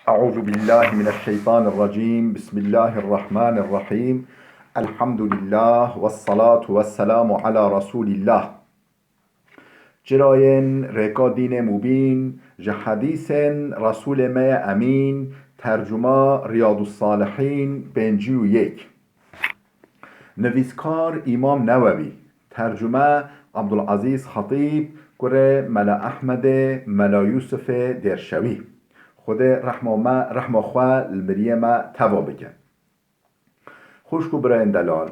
أعوذ بالله من الشيطان الرجيم. بسم الله الرحمن الرحيم. الحمد لله والصلاة والسلام على رسول الله. جراين ريكا دين مبين جحديث رسول ما أمين. ترجمة رياض الصالحين بنجيو يك. نویسکار امام نووی. ترجمه عبدالعزیز خطیب. كره ملا أحمد ملا يوسف درشوي. خود رحمه خواه المریمه توا بکن. خوشکو برای دلال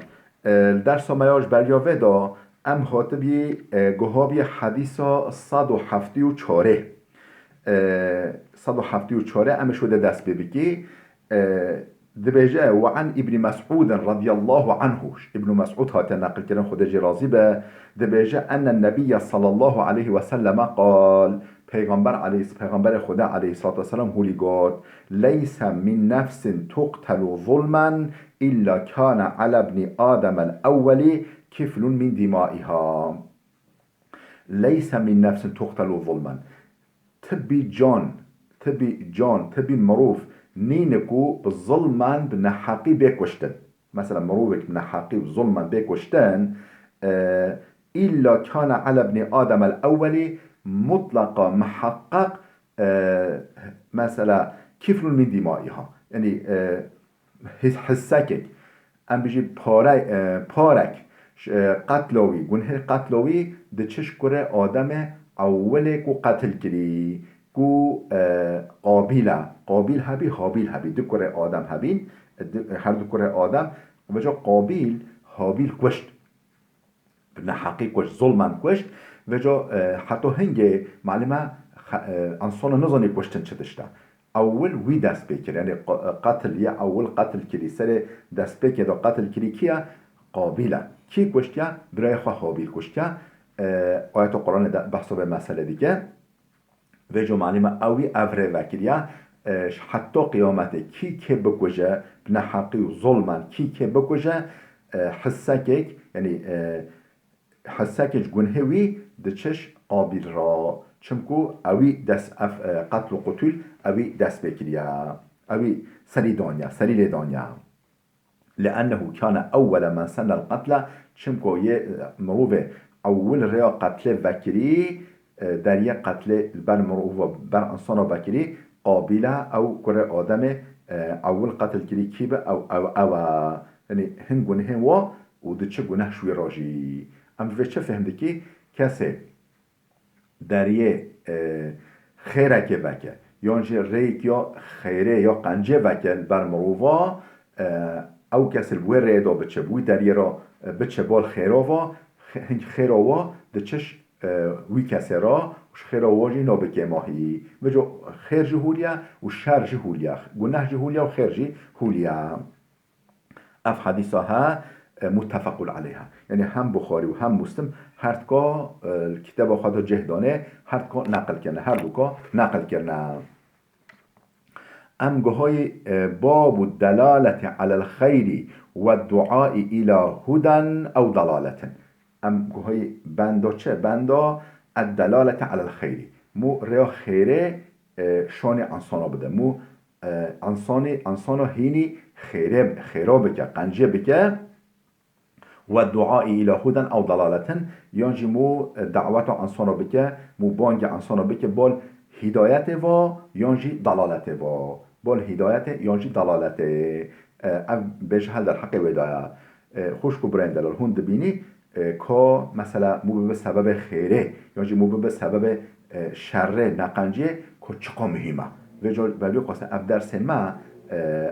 در سامیاش بریاوه دا ام خاطبی گهابی حدیثا 174 174 ام شده دست ببکی دبیجه و عن ابن مسعود رضی الله عنه. ابن مسعود هات نقل کردن خود جرازی به دبیجه ان النبی صلی الله علیه و سلم قال پیغمبر خدا علیه السلام هولی گفت لیس من نفس تقتل ظلما الا كان على ابن آدم الاول كفل من دمائها. لیس من نفس تقتل ظلما تبي مروف نينكو ظلما بنحقي بيكوشتن. مثلا مروفك بنحقي ظلما بيكوشتن إلا كان على ابن آدم الأول مطلقا محقق مثلا كفل من دمائها. يعني حسكك ام بيجي پارك قتلوي گنه قتلوي ده چش كره آدم اوله کو قتل کری کو قابیل هبی حابیل هبی دو کره آدم هبین هر دو کره آدم و جا قابیل حابیل کشت بنا حقی کشت ظلمن کشت و جا حتی هنگه معلومه انسان نزانی کشتن چه داشته اول وی دست بکر یعنی قتل یا اول قتل کری سر دست بکر دا قتل کری کیه قابیله کی کشتیه برای خواه حابیل کشتیه. آیت قرآن بحث به مسئله دیگه و جو معلومه اوی اوره وکریه حتی قیامت کی که بکشه بنا حقی و ظلمن کی که بکشه حسکک یعنی حسکش گنهوی دچش قابل را چمکو اوی دست قتل و قتل اوی دست بکریه اوی سری دانیا لأنه كان أول من سن القتل چمکو مروف اول ریا قتل وکری در یک قتل بر مروف بر انسان وکری قابله او کره آدم اول قتل کری کیبه او یعنی هن گنه و ده چه گنه شوی راجی ام به چه فهمده که کسی در یه خیره که وکه یعنی ریک یا خیره یا قنجه وکه بر مروفا او کسی الوره دا بچه بوی در یه را بچه بال خیراوا خیراوا ده چش وی کسی را خیراوا جی نابکه ماهی و جو خیر جهولیا و شر جهولیا گناه جهولیا و خیر جهولیا. اف حدیثا ها متفق علیها یعنی هم بخاری و هم مسلم هر کا کتاب خود جهدانه هر کا نقل کنه هر دو کا نقل کنه. ام گوهای باب الدلالة على الخير والدعاء إلى هدى أو ضلالة. ام گوهای بندا چه بندا الدلالة على الخير مو ریا خیره شان انسانا بده مو انسانا هینی خیره بکه قنجه بکه و دعاء الى هدى او ضلالة یعنی مو دعوت انسانا بکه مو بانگ انسانا بکه بال هدایت و یعنی ضلالت و بال هدایت یعنی ضلالت بهش هل در حق ودایا خوشکو برند دلال هون دبینی که مثلا مو به سبب خیره یعنی مو به سبب شر نقنجه که چقا مهمه و جالبی قاسه اف درس ما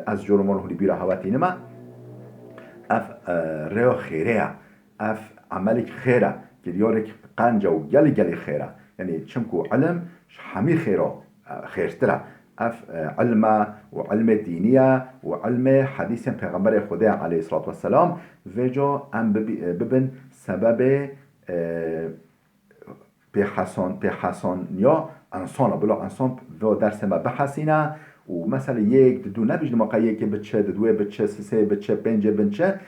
از جرمان هولی بیره هواتین ما اف ریا خیره اف عملك خیره گلیارك قنجه و گلی خیره یعنی چمکو علم همه خیرتره اف علم و علم دینیه و علم حدیث پیغمبر خدا علیه الصلاة والسلام و جا ام ببین سبب به حسان یا انسان بلا انسان و درس ما بحسینه و مثلا یک دو نبیش موقع یک بچه دوی بچه سه بچه بنچه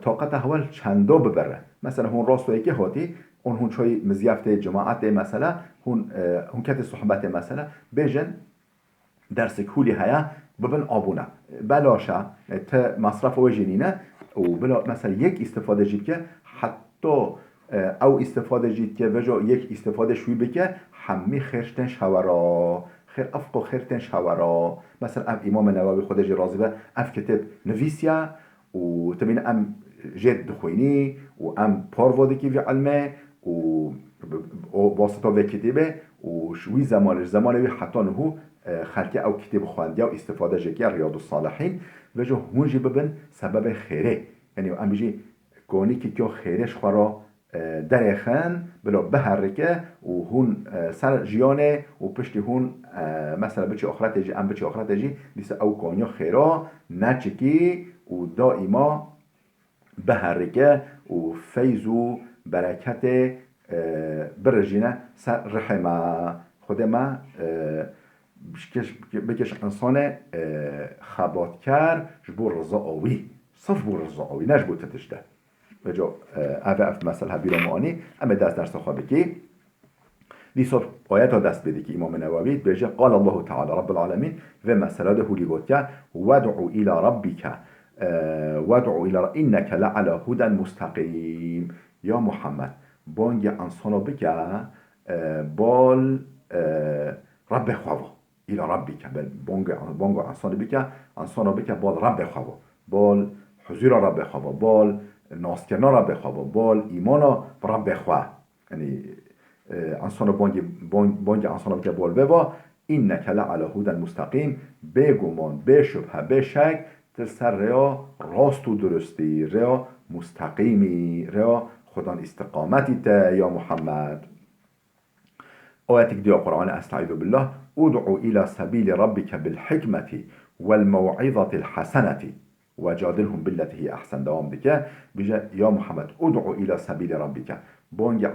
طاقت اول چندو ببره مثلا هون راست و یکی هاتی اون هون چای مزیافت جماعت مثلا هون کت صحبت مثلا بیجن درس کولی هیا ببن آبونه بلاشه تا مصرف و جنینه و بلا مثلا یک استفاده جید که حتی او استفاده جید که وجا یک استفاده شوی بکه همه خیرشتن شورا خیر افق و خیرتن شورا مثلا اف امام نووی خودش راضی به اف کتاب نویسیا و تبین ام جد دخوینی و ام پاروادی که وی علمه و واسطه و کتابه و شوی زمان وی حتی نهو خلقی او کتاب خواندی و استفاده جکی ریاض الصالحین و جو هونجی ببن سبب خیره یعنی ام بجی گونی که کیا خیرش خورا در خان بلا بهرکه و هون سر جیانه و پشتی هون مثلا بچه آخرت جی ام بچه آخرت جی دیسه او کانیا خیرا نچکی و دائما بهرکه و فیض و برکت برجینه سر رحمه خود ما بکش انسان خبات کرد جبور رضا آوی صف بور رضا آوی نش بود تتشده بجا اف مثلا بیرا معانی اما دست در سخوا بکی دیسا آیت ها دست بده که امام نووی بجا قال الله تعالی رب العالمین و مثلا ده هولی بود که ودعو الى ربک ودعو الى انك لعلى هدى مستقیم یا محمد بانگ انسانو بکه بال رب خواه الى ربک بانگ انسانو بکه بال رب خواه بال حضور رب خواه بال ناسکنا رب خواه بال ایمانا رب خواه یعنی انسانو بانگ انسانو بکه بال ببا اینک لعلی هدى مستقیم بگمان بشبه بشک تسر ریا راست و درستی ریا مستقیمی ریا خدان استقامتی تا یا محمد آياتك دي القرآن أستعيذ بالله ادعو إلى سبيل ربك بالحكمة والموعظة الحسنة وجادلهم بالتي هي أحسن دوام ديك بجا يا محمد ادعو إلى سبيل ربك بانج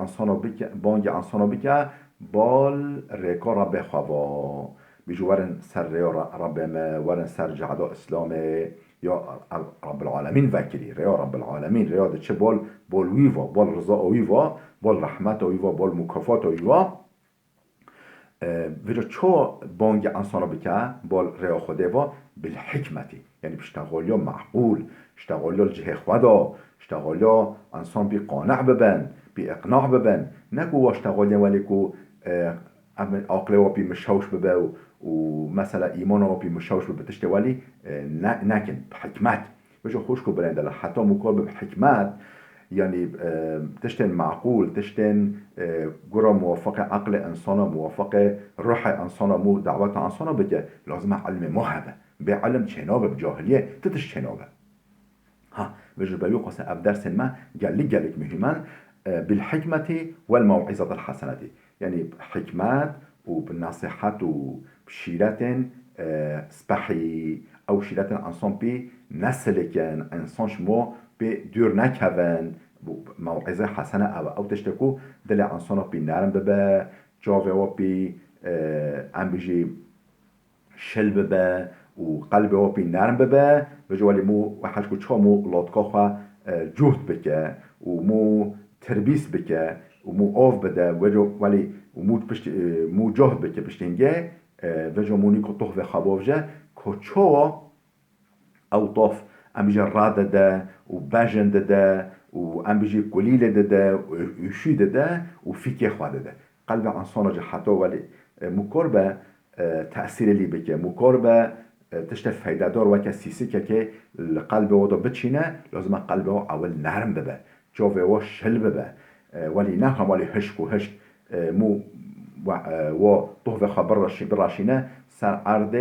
انسانو بك بال ريكا رب خوا بيجو ورن سر رب ما ورن سر جعدا اسلام يا رب العالمين وكلي ريا رب العالمين ريا ده چه بال ويوا بال رضا ويوا بال رحمت ويوا بال مكافات ويوا ویجا چو بانگ انسان بکه بال ریا خوده و بالحکمتی یعنی بشتغالیا معقول اشتغالیا جه خدا اشتغالیا انسان بی قانع ببن بی اقناع ببن نگو اشتغالیا ولی کو عقل و بی مشوش ببه و مثلا ایمان و بی مشوش ببه تشتی ولی نکن بحکمت ویجا خوش کو برنده حتی مکار بحکمت يعني تشتن معقول تشتن جرى موافق عقل انسان موافق روح انسان مو دعوت انسان بجا لازم علم موهبه بعلم چنابه بجاهلیه تتش چنابه ها بجو بيو قصة أبدرس ما قال مهما بالحكمة والموعظة الحسنة يعني حكمات وبالنصيحة وبشيرة سبحي أو شيرة انسان بي نسلكن انسان شمو بدور نکون موعظه حسنه او تشتکو دل انسان بی نرم ببه جاوه و بی انبیجی شل ببه و قلب و بی نرم ببه و جوالی مو وحشکو چا مو لاتکا خواه جهد بکه و مو تربیس بکه و مو آف بده ولی مو جهد بکه پشتینگه و جو مونی که طخ و خواباف جه که چا او طاف ام بيجي الرادة ده وباجن ده وام بيجي قليلة ده ويشي ده وفيك يخواد ده قلب انسان جا حتى ولي مقاربة تأثير اللي بك مقاربة تشتف فايدة دار وكا سيسيكا كي القلب وضع بتشينا لازم قلبه اول نرم ببه جاوه وشل ببه ولي نهم ولي هشك وهشك مو و طهو خبر براشينا سر عرض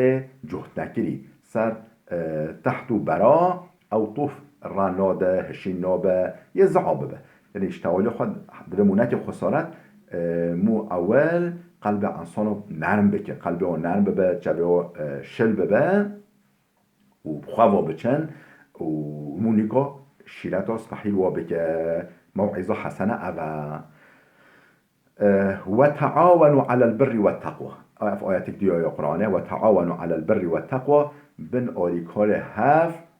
جهد نكري سر تحت برا او طوف راناده هشين نابه يزعابه به يعني اشتغالي خود درمونك خسارت مو اول قلب انسانو نرم بکه قلبه نرم ببه جبه شل ببه و بخوا بچن و مونیکا شیرتا صحیح و بکه موعظه حسنه اوه وتعاونوا على البر والتقوى في آياتك دي يا قرآن وتعاونوا على البر والتقوى بن آلیکار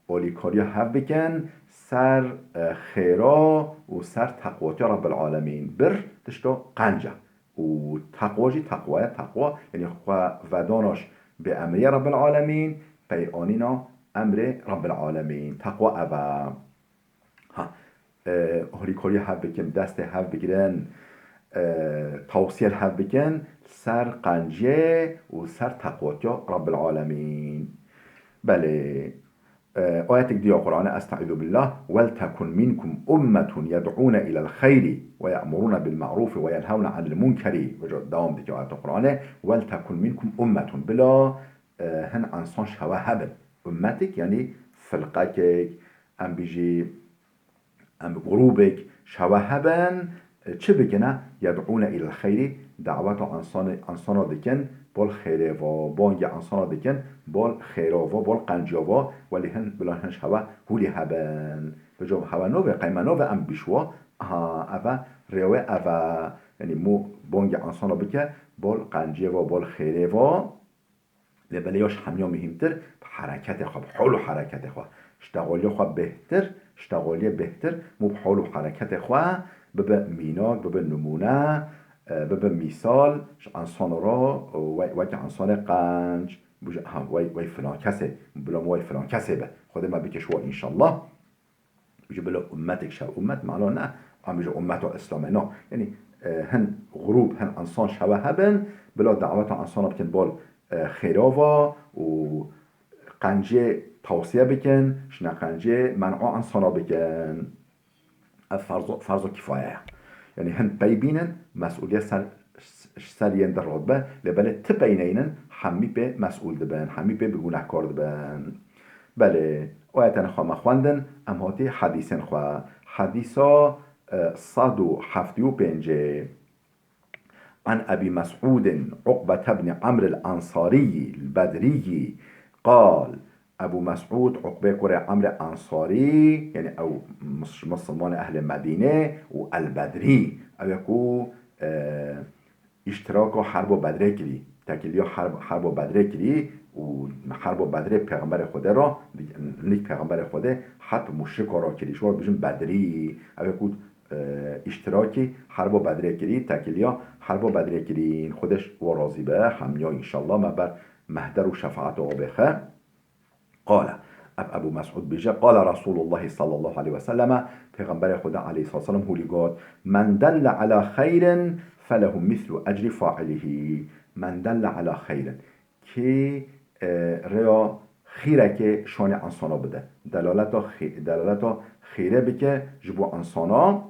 آلیکاری هف بکن سر خیرا و سر تقوات رب العالمین بر تشتا قنجه و تقوا جی تقوا یعنی وداناش به امر رب العالمین پی آنینا امر رب العالمین تقوا اوه ها هریکاری هف بکن دست هف بگیرن توصیل هف بکن سر قنجه و سر تقواتیا رب العالمین بله آياتك دي قرآن أستعيذ بالله ولتكن منكم أمة يدعون إلى الخير ويأمرون بالمعروف وينهون عن المنكر دوام دي آيات القرآن ولتكن منكم أمة بلا هن أنسان شوا هبل أمتك يعني فرقك أم بيجي أم بغروبك شوا هبن چه بکنه يدعون إلى الخير دعوت انسان دکن بال خیره و بانگ انسان دکن بال خیره و بال قنجاوا ولی هن بلا هنش هوا هولی هبن بجام هوا نوه قیمه نوه ام بیشوا اوه ریوه اوه یعنی مو بانگ انسان بکن بال قنجه و بال خیره و لبلیاش همیا مهمتر حرکت خواه حال و حرکت خواه اشتغالی خواه بهتر اشتغالی بهتر مو حال و حرکت خواه ببه میناک ببه نمونه ببه مثال انسان را وکی انسان قنج وی فلان کسه بلا وی فلان کسه به خود ما بکش و انشالله بجه بلا امتك شو امت معنا نه هم بجه امت و اسلام نه یعنی هن غروب هن انسان شوه هبن بلا دعوت انسان بکن بال خیراوا و قنجه توصیه بکن شنا قنجه منع انسان بکن فرض کفایه یعنی هن بینن مسئولیت سریان در رتبه لبله تبینینن همی به مسئول دبن همی به گناهکار دبن بله آیتن خواه خواندن امهاتی حدیثن خواه حدیثا 175 عن أبي مسعود عقبة بن عمرو الأنصاري البدري قال ابو مسعود عقبه كره عمرو انصاري يعني او مسلمان اهل مدينه والبدري او يكو اشتراك حرب بدر کری تکلیه حرب بدر کری و حرب بدر پیغمبر خدا را نیک پیغمبر خدا حتی مشرک را کری شما بجن بدری او یکو اشتراکی حرب بدر کری تکلیه حرب بدر کری خودش و راضی به همیا انشالله ما بر مهدر و شفاعت و بخیر قال ابو مسعود بيجا قال رسول الله صلى الله عليه وسلم پیغمبر خدا عليه الصلاة والسلام هو لقاد من دل على خير فله مثل أجر فاعله من دل على خير که ریا خیره که شان انسانا بده دلالت خیره بکه جبو انسانا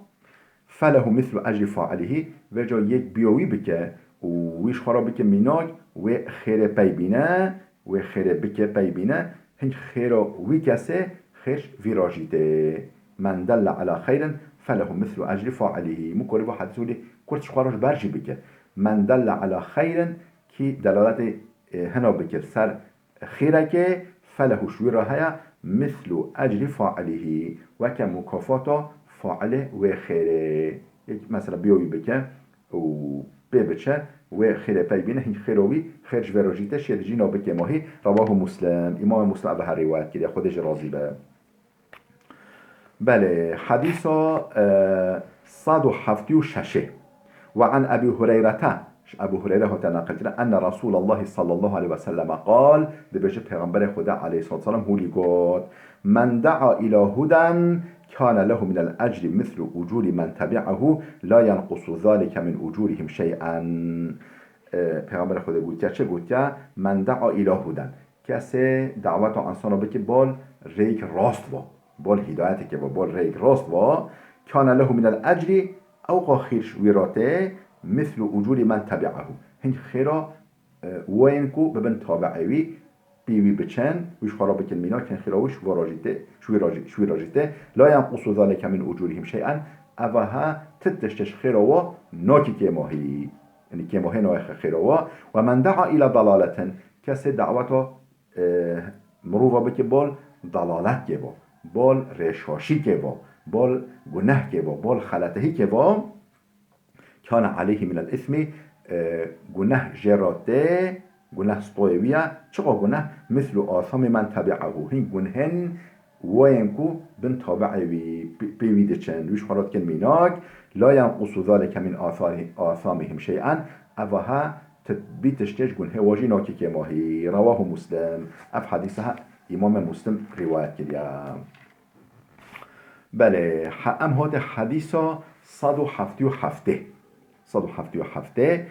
فله مثل أجر فاعله و جا یک بیوی بکه و ویش خرا بکه میناک و خیره پی بینه و خیره بکه پی بینه هنج خيرا ويكاسه خير فيراجيته من دل على خير فله مثل أجر فاعله مكوري واحد سولي كورتش خارج برجي بك من دل على خير كي دلالات هنا بك سر خيرك فله شويرا هيا مثل أجر فاعله وكمكافاة فاعله وخيره مثلا بيوي بك و بيبتشه و خير بيبينه هن خيروي خيرج وراجيته شرجينا بك ماهي رواه مسلم امام مسلم به روایت کرده خودش راضی به بله حديثا 176 وعن ابي هريره ابو هريره تنقل كده ان رسول الله صلى الله عليه وسلم قال ده بيجي پیغمبر خدا عليه الصلاه والسلام هو قال من دعا الى هدى كان له من الأجر مثل أجور من تبعه لا ينقص ذلك من أجورهم شيئا پیغمبر خدا گوید چه گوید من دعا الى هدى کسی دعوت انسان بکی بال ریک راست و بال هدایتی که بال ریک راست و كان له من الأجر او خیرش ویراته مثل أجور من تبعه هنگ خیرا وینکو ببن تابعوی بيوي بچن ويش خرابك المينا كان خلاوش وراجته شوي راجته لا ينقص ذلك من أجورهم شيئا أفها تتشتش خيروا ناكي كيماهي يعني كيماهي نايخ خيروا ومن دعا إلى ضلالة كسي دعوته مروفا بك بال ضلالت كيبا بال رشاشي كيبا بال گناه كيبا بال خلطه كيبا كان عليه من الإثم گناه جراته گناه سطويوية چقا گناه مثل آثام من تبعه هين گنهن وينكو بن تابعوي بيويد چن ويش خرات كن ميناك لا ينقص ذلك من آثامهم شيئا أفها بيتشتش قن هواجي ناكي كماهي رواه مسلم اف حديثها امام مسلم رواية كريا. بله ام هذا حديثا صدو حفتي حفته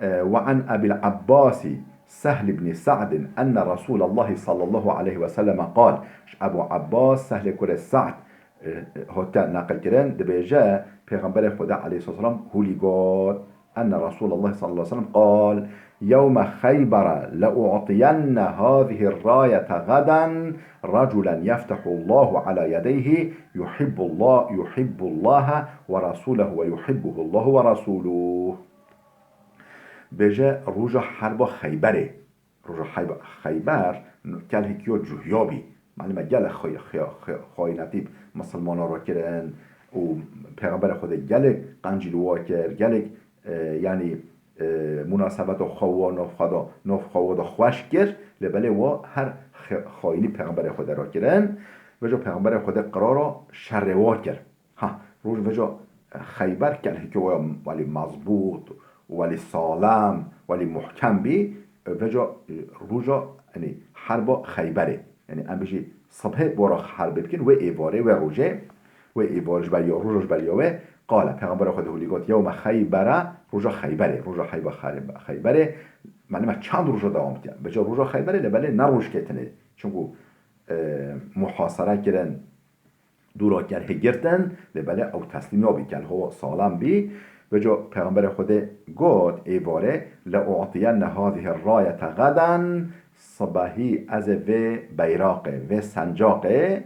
وعن أبي العباس سهل بن سعد أن رسول الله صلى الله عليه وسلم قال أبو عباس سهل كل سعد هتا نقل كرن دبيجا پیغمبر خدا عليه الصلاة والسلام هولي قال أن رسول الله صلى الله عليه وسلم قال يوم خيبر لأعطين هذه الراية غدا رجلا يفتح الله على يديه يحب الله ورسوله ويحبه الله ورسوله. بجا روژا حرب خیبره. روژا خیبر کل هکیو جوهیابی معلومه گل خواهی مسلمان را کرن و پیغمبر خود گل قنجلوها کرد گل یعنی مناسبت و خواه نفخواه خوش کرد لبله و هر خواهی پیغمبر خود را کرن وجا پیغمبر خود قرار شروار کرد. روژ وجا خیبر کل هکیو ولی مضبوط ولی سالم ولی محکم بی وجا روژا یعنی حرب خیبره یعنی ام بجی صبح برا حرب بکن و ایواره و روژه و ایوارش بلیا روژش بلیاوه قال پیغمبر خود هولیگات یوم خیبره روژا خیبره معنی چند روژا دوام کرد بجا روژا خیبره لبله نروش کتنه چونکو محاصره کردن دورا کرد هگرتن لبله او تسلیم نابی کرد هوا سالم بی وجا پیغمبر خود گفت ایواره لأعطین هذه الرایة غدا صباحی از و بیراقه و سنجاقه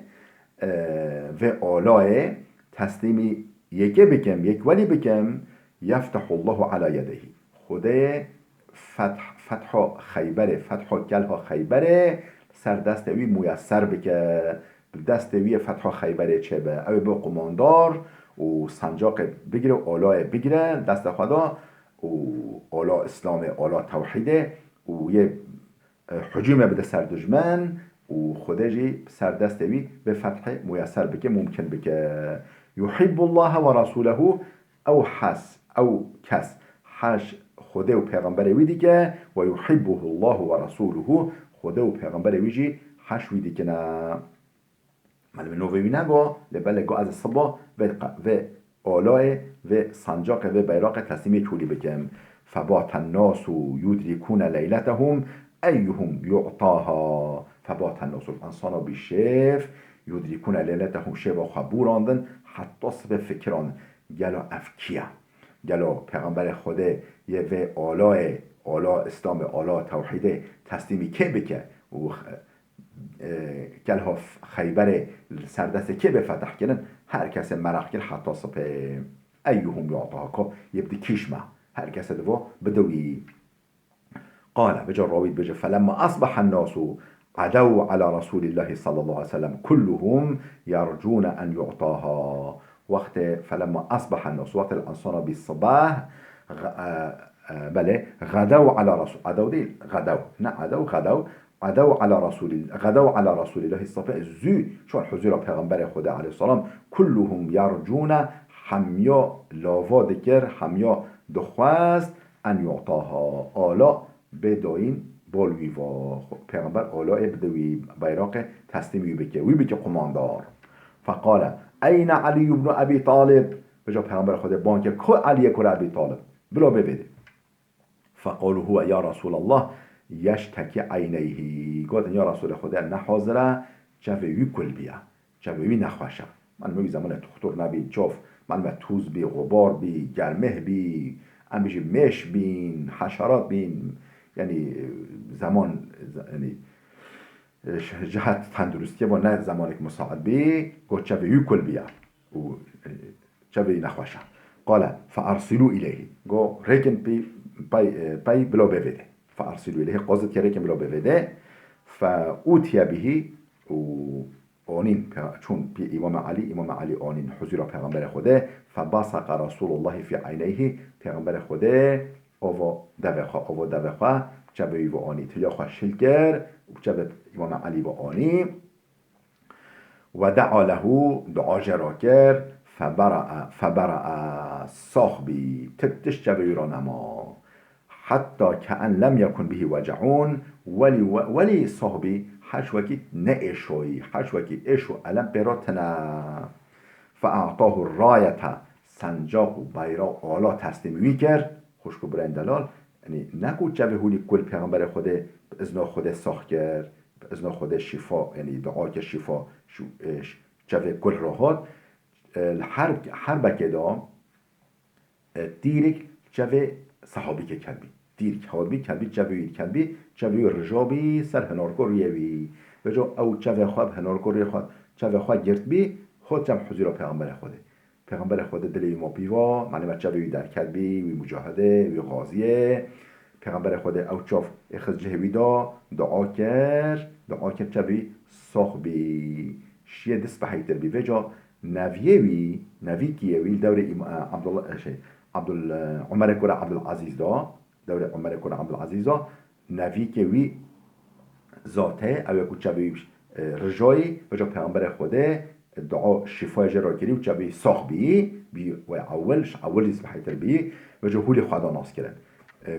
و آلاه تسلیمی یکی بکم یک ولی بکم یفتح الله علی یده خود فتح خیبره فتح کلها خیبره سر دستوی میسر بکه دستوی فتح خیبره چه به او به قماندار و سنجاق بگیره و آلا بگیره دست خدا و آلا اسلام آلا توحیده و یه حجومه بده سر دشمن و خودجی سر دستوی به فتح میسر بکه ممکن بکه یحب الله و رسوله او حس او کس حش خدا و پیغمبر ویدی که و یحبه الله و رسوله خدا و پیغمبر ویجی حش ویدی که نه معلومه نووی نگو لبلگو از صبح و آلای و سنجاق و بیراق تسلیمی تولی بکم فبات الناس یدرکون لیلتهم ایهم یعطاها فبات الناس الانسان بیشف یدرکون لیلتهم شب خبوراندن حتی صبح فکران گلا افکیه گلا پیغمبر خوده یه و آلا اسلام آلا توحیده تسلیمی که بکه و گل ها خیبر سردست که به فتح کنن هر کس مرق کرد حتی صبح ایهم یعطاها که یبدی کشمه هر کس دوا بدوی قال بجا راوید بجا فلما اصبح الناس عدوا على رسول الله صلى الله عليه وسلم كلهم يرجون ان يعطاها وقت فلما اصبح الناس وقت الانسان بالصباح بله غدوا على رسول عدوا دي غدوا نه غدوا على رسول الله الصفاء زو چون حضور پیغمبر خدا علیه السلام كلهم يرجون همیا لاوا دکر همیا دخواست ان یعطاها آلا بداین بالوی و پیغمبر آلا بدوی بیراق تسلیمی بکه وی بکه قماندار فقال این علی بن ابی طالب بجا پیغمبر خدا بانکه که علی کل ابی طالب بلا ببیده فقالوا هو یا رسول الله یشتکی عینیه گفتن یا رسول خدا نحاضره جوی کل بیا جوی نخواشه من میگم زمان دکتر نبی جاف من توز بی غبار بی گرمه بی امیجی مش بین حشرات بین یعنی زمان یعنی جهت تندرستی و نه زمانی که مساعد بی گفت جوی کل بیا و جوی نخواشه قال فارسلوا الیه گو ریکن پی بلا بویده فارسلوا الیه قاضد که ریکن بلا بویده فاوتیا بهی و آنین چون امام علی آنین حضور پیغمبر خدا فبصق رسول الله فی عینیه پیغمبر خدا او دوخا جبهی و آنی تیا خوشیل کرد جبه امام علی و آنی و دعا له دعا جرا کرد فبرع صاحبی تکتش جبهی را نما حتی كأن لم يكن به وجعون ولی صاحبی حشوكي نئشوي حشوكي إشو ألم براتنا فأعطاه الراية سنجاق و بیرق آلا تسلیمی کرد. خوشکو برای دلال یعنی نگو جوه هولی کل پیغمبر خود به اذن خود ساخت کرد، به اذن خود شفا، یعنی دعا که شفا جوه کل راحت حرب که دا دیرک جوه صحابی که کلبی دیرک حابی کلبی جوه رجابی سر هنارکو ریوی و جو او جوه خواب هنارکو ریوی خواب جوه خواب گرد بی خود جمع حضور پیغمبر خوده. پیغمبر خود دلی ما بیوا معنی بچه وی در کلبی وی مجاهده وی غازیه. پیغمبر خود او چاف اخذ جهوی دعا کرد چوی ساخ بی شیه دست بحیتر بی وجا نوی کیوی دور عمر کره عبدالعزیز دور عمر کره عبدالعزیز نوی کیوی ذاته او یکو چوی رجایی وجا پیغمبر خوده دعا شفای جرا کری و چبی ساخ بی و اول اسمحیتر بی و جهول خدا ناس کرد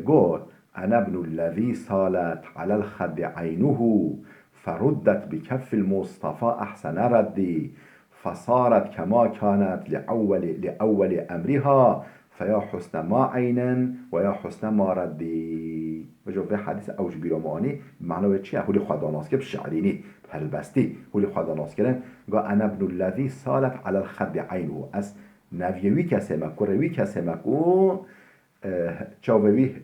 گفت انا ابن الذي صالت على الخد عينه فردت بكف المصطفى احسن ردي فصارت كما كانت لأول امرها فيا حسن ما عينا ويا حسن ما ردي و جو به حدیث اوج بیرامانی معنی چی هولی خدا ناس کرد شعرینی هلبستی هولی خدا ناس کردن گا انا ابن الذي صالت على الخد عينه از نویوی کسی مکوروی کسی مکو چاوی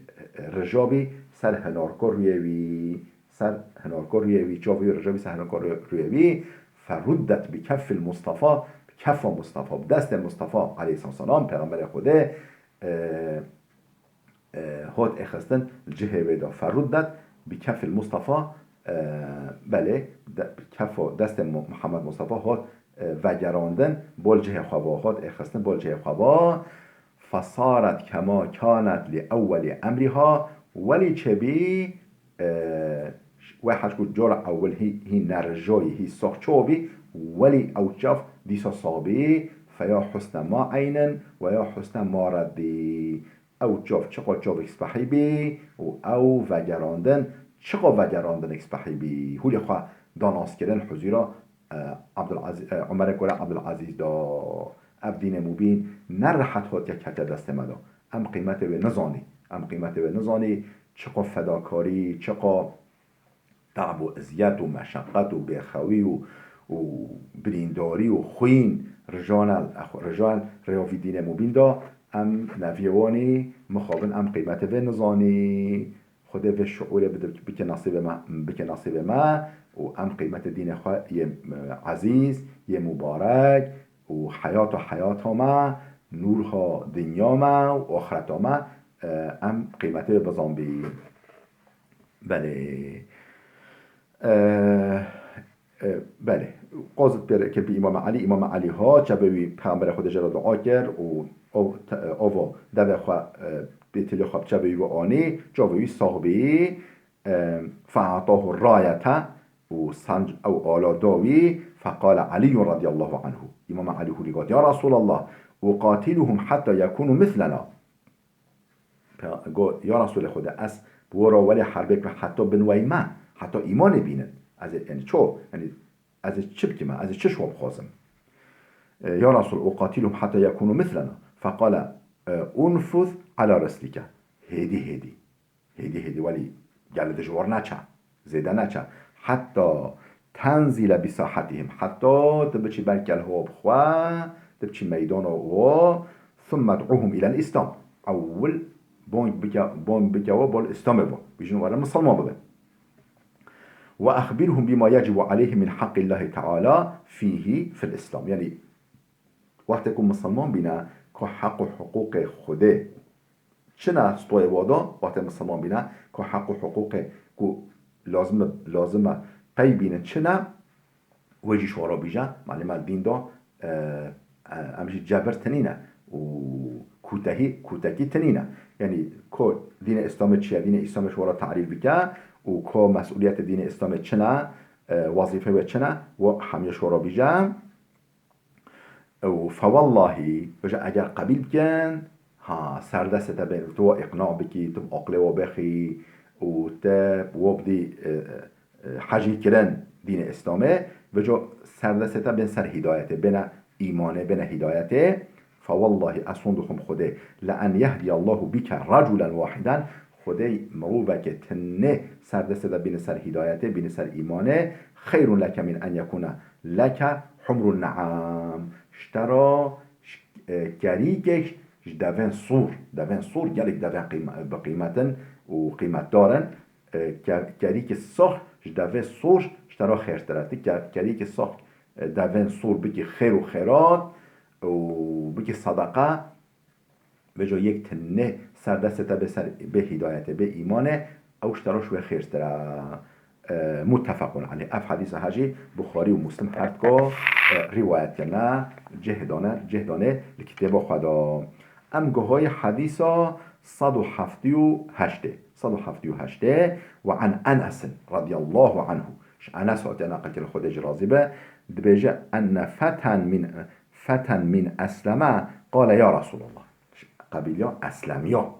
رجابی سر هنارکو رویوی چاوی رجابی سر هنارکو رویوی فردت بکف المصطفى کف مصطفى دست مصطفى علیه السلام پیغمبر خوده هات اخستن جهه ویدا فردت بکف المصطفى بله کف دست محمد مصطفى هات وگراندن بول جهه خواه هات اخستن بول جهه خواه فصارت کما کانت لأول امرها ولی چبی وحش جور اول هی نرجای هی ساخچوبی ولی اوچاف دیسا صابی فیا حسن ما عینا و یا حسن ما ردی اوچاف چقا چاف اکسپحی بی و او وگراندن چقا وگراندن اکسپحی بی هولی خواه داناس کردن حضورا عمر کوره عبدالعزیز دا ابدین مبین نرحت هات یک کت دست مدا ام قیمت به نزانی چقا فداکاری چقا تعب و اذیت و مشقت و بخوی و برینداری و خوین رجال ریاوی دین مبین دا ام نویوانی مخابن ام قیمت به نزانی خود به شعور بکه نصیب ما و ام قیمت دین خواه یه عزیز یه مبارک و حیات ما نورها دنیا ما و آخرت ما ام قیمت به بزنبی بله قاضت بره که به امام علی ها چبوی پیغمبر خود جرا دعا کرد و آوا دو خواه بیتلی خواب چبوی و آنی جاوی صاحبی فعطاه الرایته و سنج او آلا داوی فقال علی رضی الله عنه امام علی هولی گفت یا رسول الله وقاتلهم حتى يكونوا مثلنا یا رسول خدا از بورا ولی حربه که حتی بنوی من حتی ایمان بینن از یعنی چو یعنی از چه بکی من از چه شواب خوازم یا رسول اقاتلهم حتى يكونوا مثلنا فقال انفذ على رسلك هدی ولی گلد جوار نچه زیده نچه حتی تنزل بساحتهم حتی تبچی برکل هو بخواه تبچی میدان هو ثم ادعوهم الى الاسلام اول بون بکا و بول اسلام با بیشون وارد مسلمان ببن و اخبرهم بما يجب عليه من حق الله تعالى فيه في الاسلام یعنی وقتی که مسلمان بینه که حق و حقوق خوده چنه استوی وادا وقتی مسلمان بینه که حق و حقوق که لازمه پی بینه چنه وجی شورا بیجه معلومه دین دا امشی جبر تنینه و کوتکی تنینه یعنی که دین اسلام چیه دین اسلام شورا تعریف بکه و که مسئولیت دین اسلام چنه وظیفه و چنه و همیه شورا بیجه و فوالله بجه اگر قبیل کن ها سردست بین تو اقناع بکی تو عقل و بخی و تب و بدی حجی کرن دین اسلامه و جو سردست بین سر هدایته بین ایمانه بین هدایته فوالله أصندكم خدي لأن يهدي الله بك رجلا واحدا خدي مروبك تنه سردست بين سر هدايته بين سر إيمانه خير لك من أن يكون لك حمر النعام اشترى كريكش دوين صور جالك دوين بقيمة وقيمة دارن كريك الصح دوين صور اشترى خير تراتي كريك الصح دوين صور بك خير وخيرات و بگی صدقه به جای یک تنه سردسته به هدایت به ایمانه اوش تراش و خیرش ترا متفقون علیه اف حدیث حاجی بخاری و مسلم هر که روایت کنه جهدانه لکتاب خدا ام گوهای حدیث 178 و عن انس رضی الله عنه انس وقتی نقل که خود جرازی به دبیجه ان فتن من أسلم قال يا رسول الله قبيليا أسلميا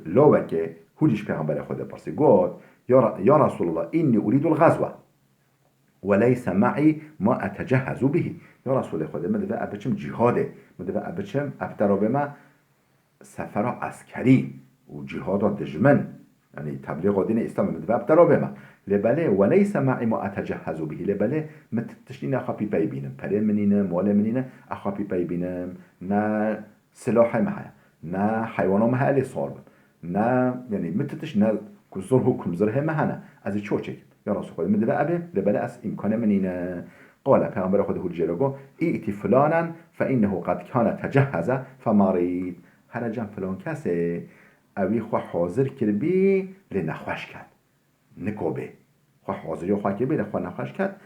لو وكي هوديش پیغمبر خدا برسي قال يا رسول الله إني أريد الغزوة وليس معي ما أتجهز به يا رسول خدا ما دفع أبتشم جهاده ما دفع أبتشم أبترا بما سفر عسكري وجهاد دجمن يعني تبلیغ دین اسلام مدبب ترابما لبله وليس معي ما اتجهز به لبله متتشنين اخابي پی بینم پره منینم مال منینم اخابي پی بینم نه سلاح معايا نه حيوانات معايا صار نه يعني متتش نه كزر هو كمزر هم هنا از چوچك يا رسول خدا مدبب لبله اس امكان منینه قال پیغمبر خدا هو جلگو ائت فلانا فانه قد كان تجهز فمريض هر جان فلان کسه اوی خواه حاضر کرد بی لنخوش کرد نکوبه خواه حاضری خواه کرد بی لخواه نخوش کرد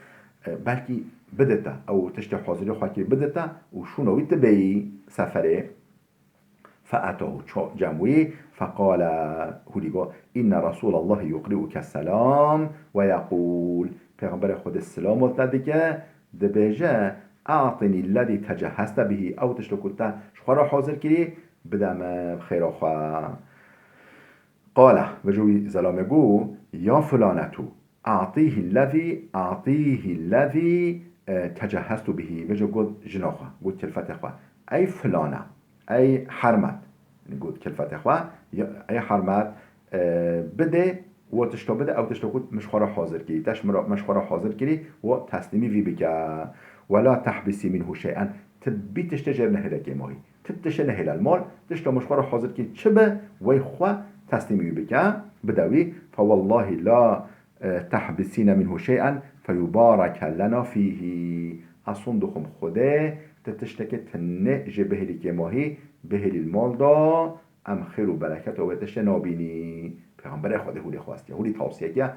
بلکی بدتا او تشت حاضری خواه کرد بدتا و شونویت بی سفره فأتاه جمعی فقال هلیگو این رسول الله یقرئک السلام و یقول پیغمبر خود السلام وطلده که دبیجه اعطنی الذي تجهزت به او تشت کلتا شخواه را حاضر کردی بدم خیر خواه قال وجوي زلامگو يا فلانتو أعطيه الذي تجهزت به وجو قد جناخه قد كلفت اخوة أي فلانة أي حرمت قد كلفت اخوة أي حرمت بده و تشتو بده او تشتو قد مشخورة حاضر كي مشخورة حاضر كي و تسليمي في بك ولا تحبسي منه شيئا تبي تشتجر نهلك ماهي تبتشه نهل المال تشتو مشخورة حاضر كي چبه ويخوة تسليمي بك بدوي فوالله لا تحبسين منه شيئا فيبارك لنا فيه أصندكم خده تتشتكي تنجي بهلي كماهي بهلي المال دا ام خير و بركت و بتشت نابيني پیغمبر خدا هولی خواستی هولی توصیه که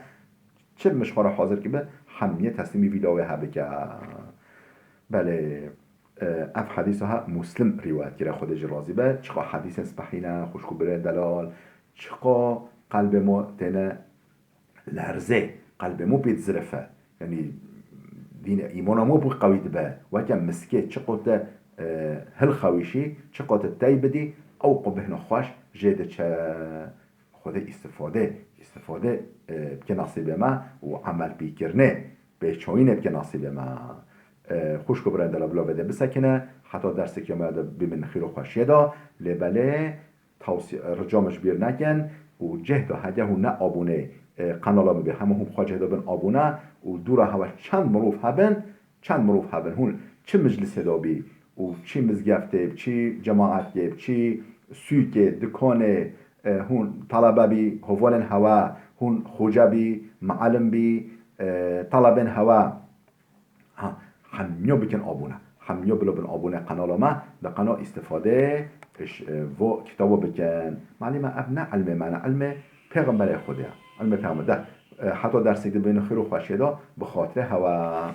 چه مشخوره حاضر که به همیه تسلیمی ویداوه هبه که بله اف حدیث ها مسلم روایت کرده خود راضی به چقا حدیث اسبحینه خوشکو بره دلال چقا قلب ما تنه لرزه قلب ما بيت زرفه يعني دين ايمان ما بو قوي به وكم مسكه چقا هل خويشي چقا تايبدي او قبه خوش جيده چه خود استفاده بکه نصیب ما و عمل بیکرنه به چوینه بکه نصیب ما خوش کو برند بلا بده بسکنه حتی درس که ما بمن خیر و خوشیه دا لبله توصیه رجامش بیر نکن و جهد و هجه و نه آبونه قنالا به همه هم خواجه دا بن آبونه و دورا هوا چند مروف هبن هون چه مجلس دا بی و چی مزگفته چی جماعت گیب چی سویک دکانه هون طلبه بی هوالن هوا هون خوجه بی معلم بی طلبن هوا همیو بکن آبونه همیو بلو بن آبونه قنال ما ده قنال استفاده و کتابو بکن معلومه ابنه علم معنی علم پیغمبر خوده علم پیغمبر ده حتی در سیده بین خیر و خوشیده بخاطر هوا